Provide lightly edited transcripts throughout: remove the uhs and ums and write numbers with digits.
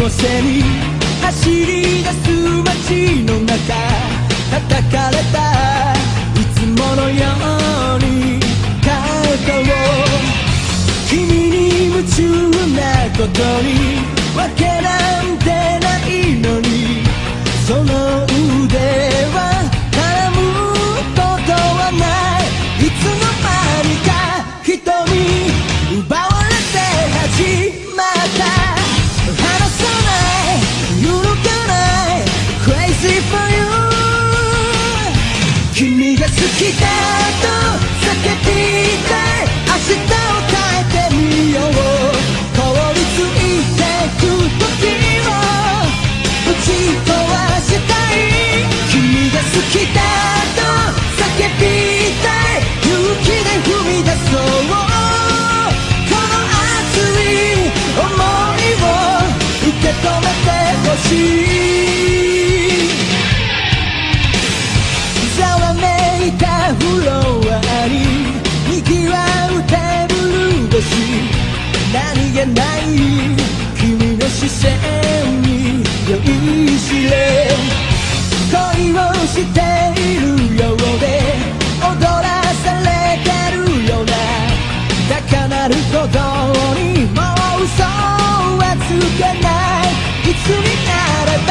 乗せに走り出す街の中叩かれたいつものように肩を君に夢中なことにわけなんてないのにその腕は絡むことはないいつの間にか人に奪われて始まった離さない揺るがない Crazy for you 君が好きだと叫びたい明日を変えてみよう凍りついてく時をぶち壊したい君が好きだと叫びたい勇気で踏み出そうこの熱い想いを受け止めてほしいざわめいたフロアに賑わうテーブル越し何気ない君の視線に酔いしれ恋をしているようで踊らされてるような高鳴る鼓動にもう嘘はつけないいつになれば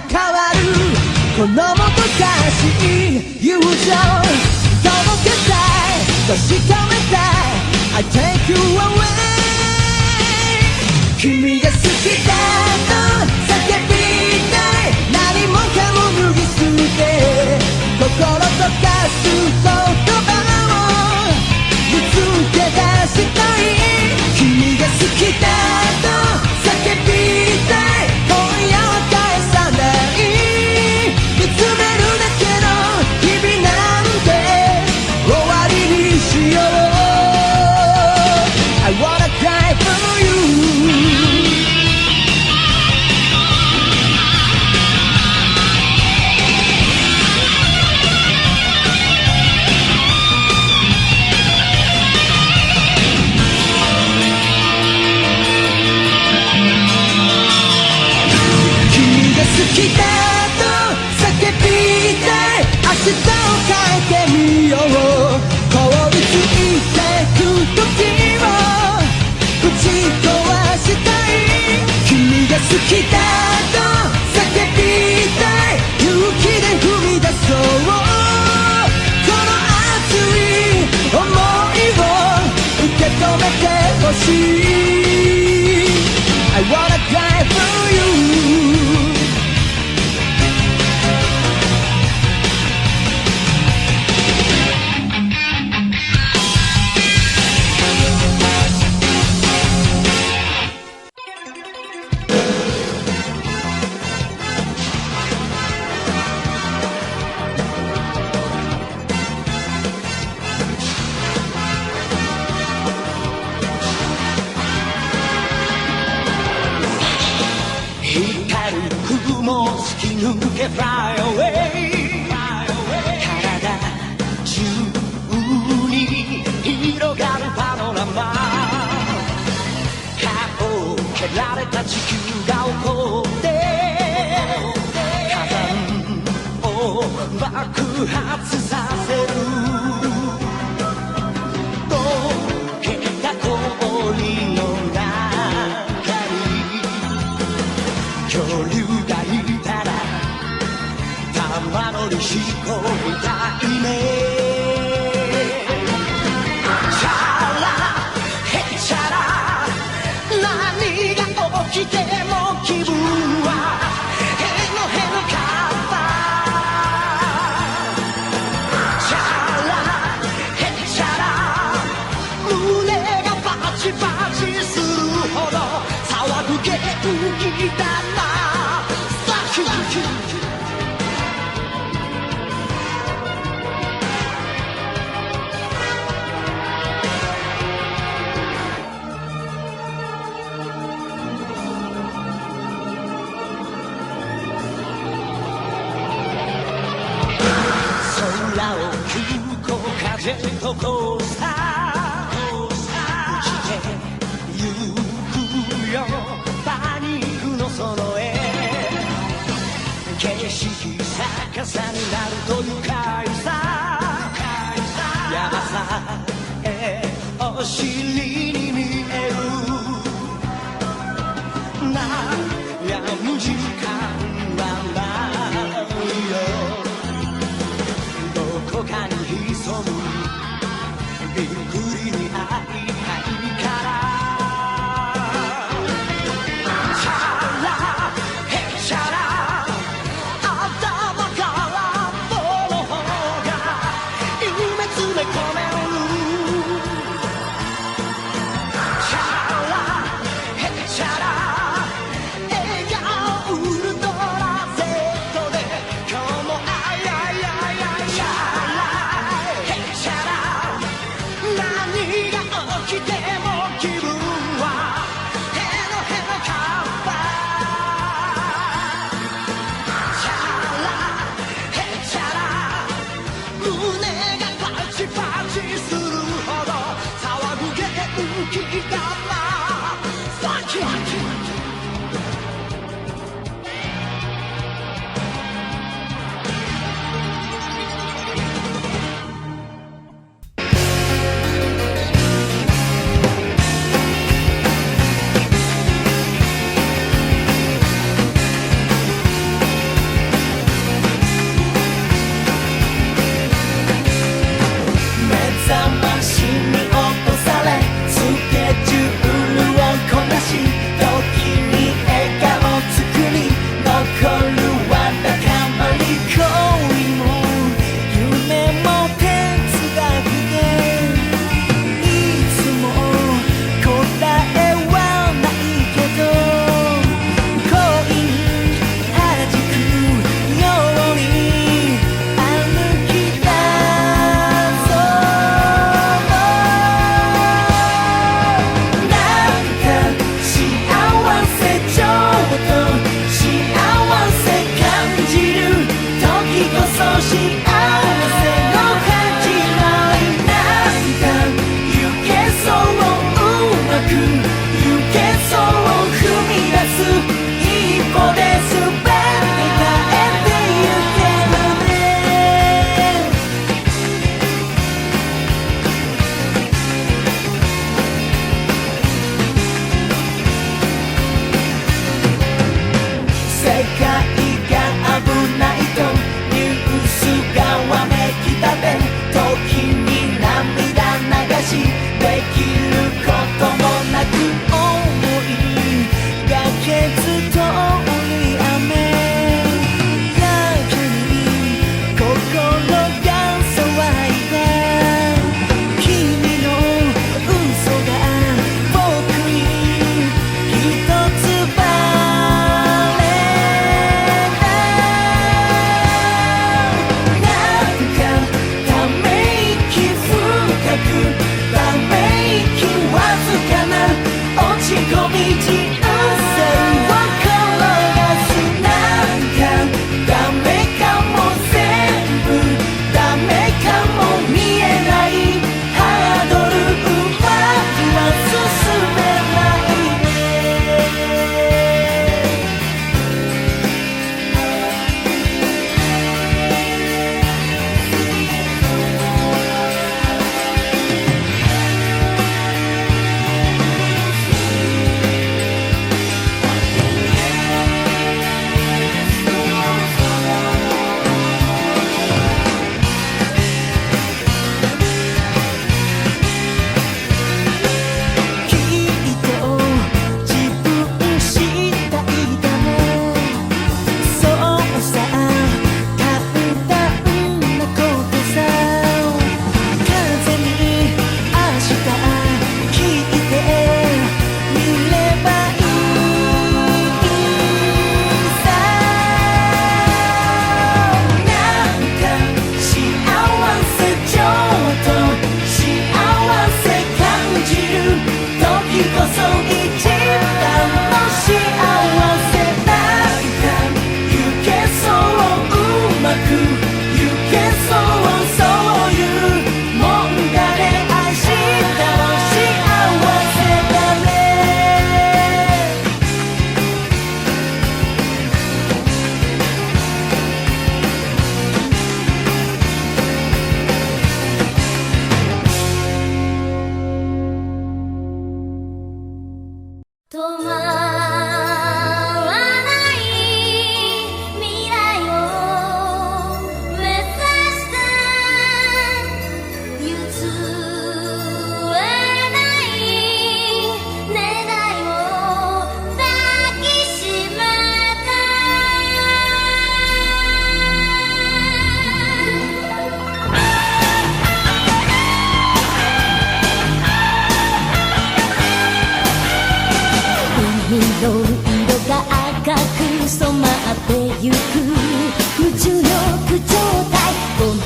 変わるこのもどかしい友情届けたい確かめたい I take you away 君が好きだと叫びたい何もかも脱ぎ捨て心溶かす言葉を見つけ出したい君が好きだと叫びたい今夜は返さない見つめるだけの日々なんて終わりにしよう I wanna die for you好きだと叫びたい明日を変えてみよう凍りついてく時をぶち壊したい君が好きだと叫びたい勇気で踏み出そうこの熱い想いを受け止めてほしい I wanna die for you Fly away 体中に広がるパノラマかけられた地球が起こって火山を爆発させる溶けた氷の中に恐竜がいたら玉乗りしこみたいねチャラヘチャラ何が起きても気分はへのへのかったチャラヘチャラ胸がバチバチするほど騒ぐ元気だなサキュージェットコースター落ちてゆくよパニックの空傘になると愉快さ山さえお尻に見える悩む時間はないよどこかに潜むびっくりに会いたいからチャラヘチャラ頭から棒の方が夢詰め込めるチャラヘチャラ笑顔ウルトラ Z で今日もあいあいあいあいチャラヘチャラ何が起きても気分はヘロヘロカッパチャラヘチャラ胸がパチパチするほど騒ぐ元気玉ファンキー目覚ましに起こされスケジュールをこなし時に笑顔作り残るわだかまり恋も夢も哲学でいつも答えはないけど恋弾くように歩き出そうなんか幸せちょっと幸せ感じる時こそ幸せの始まりなんか行けそううまく行けそう踏み出す一歩で全て変えてゆけるね世界が危ないとニュースが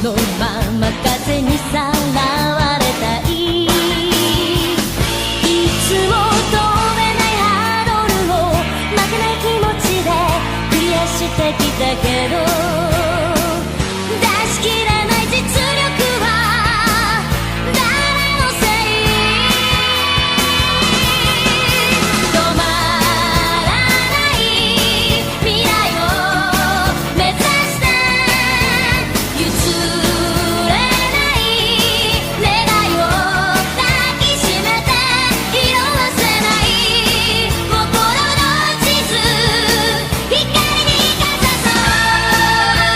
のまま風にさらわれたい。いつも飛べないハードルを負けない気持ちでクリアしてきたけど、出し切らない実力は誰のせい。止まらない未来を目指して譲れない願いを抱きしめて色あせない心の地図光にかざそう。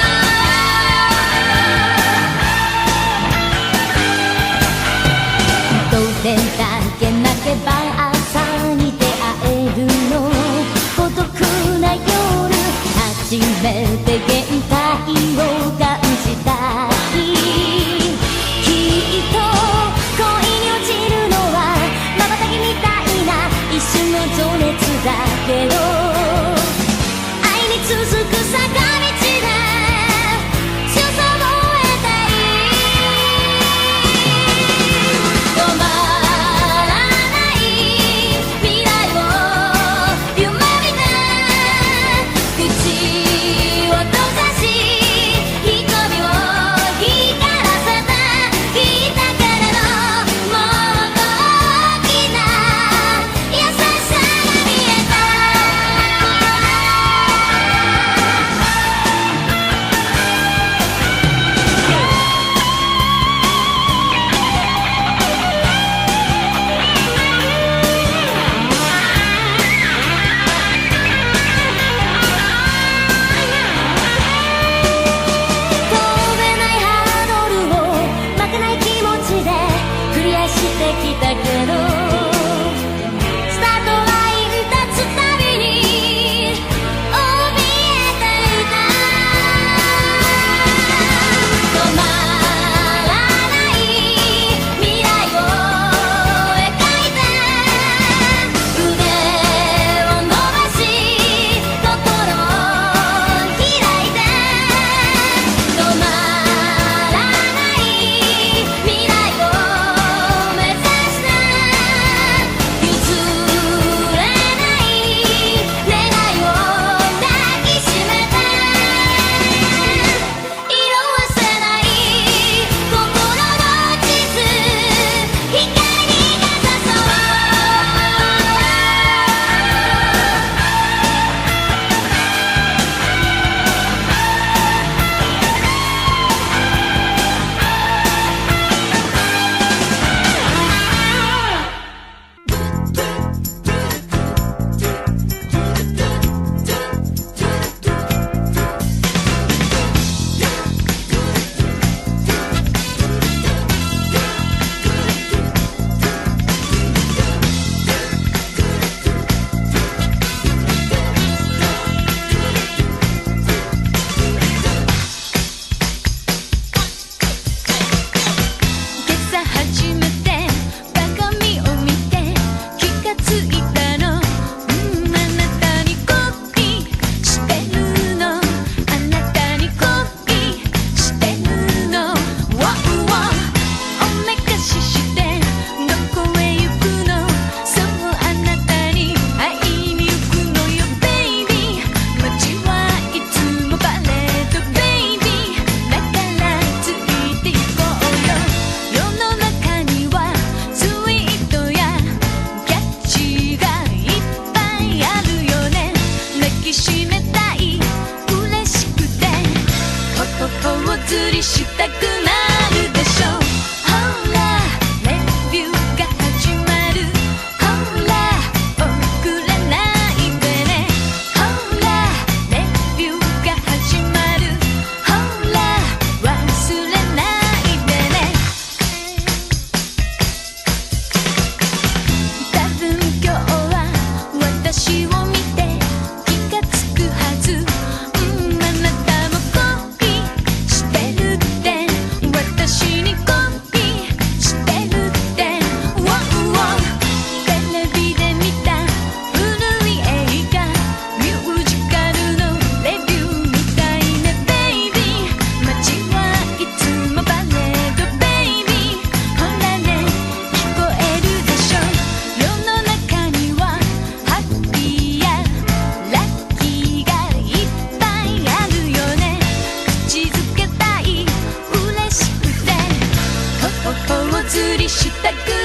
りしたく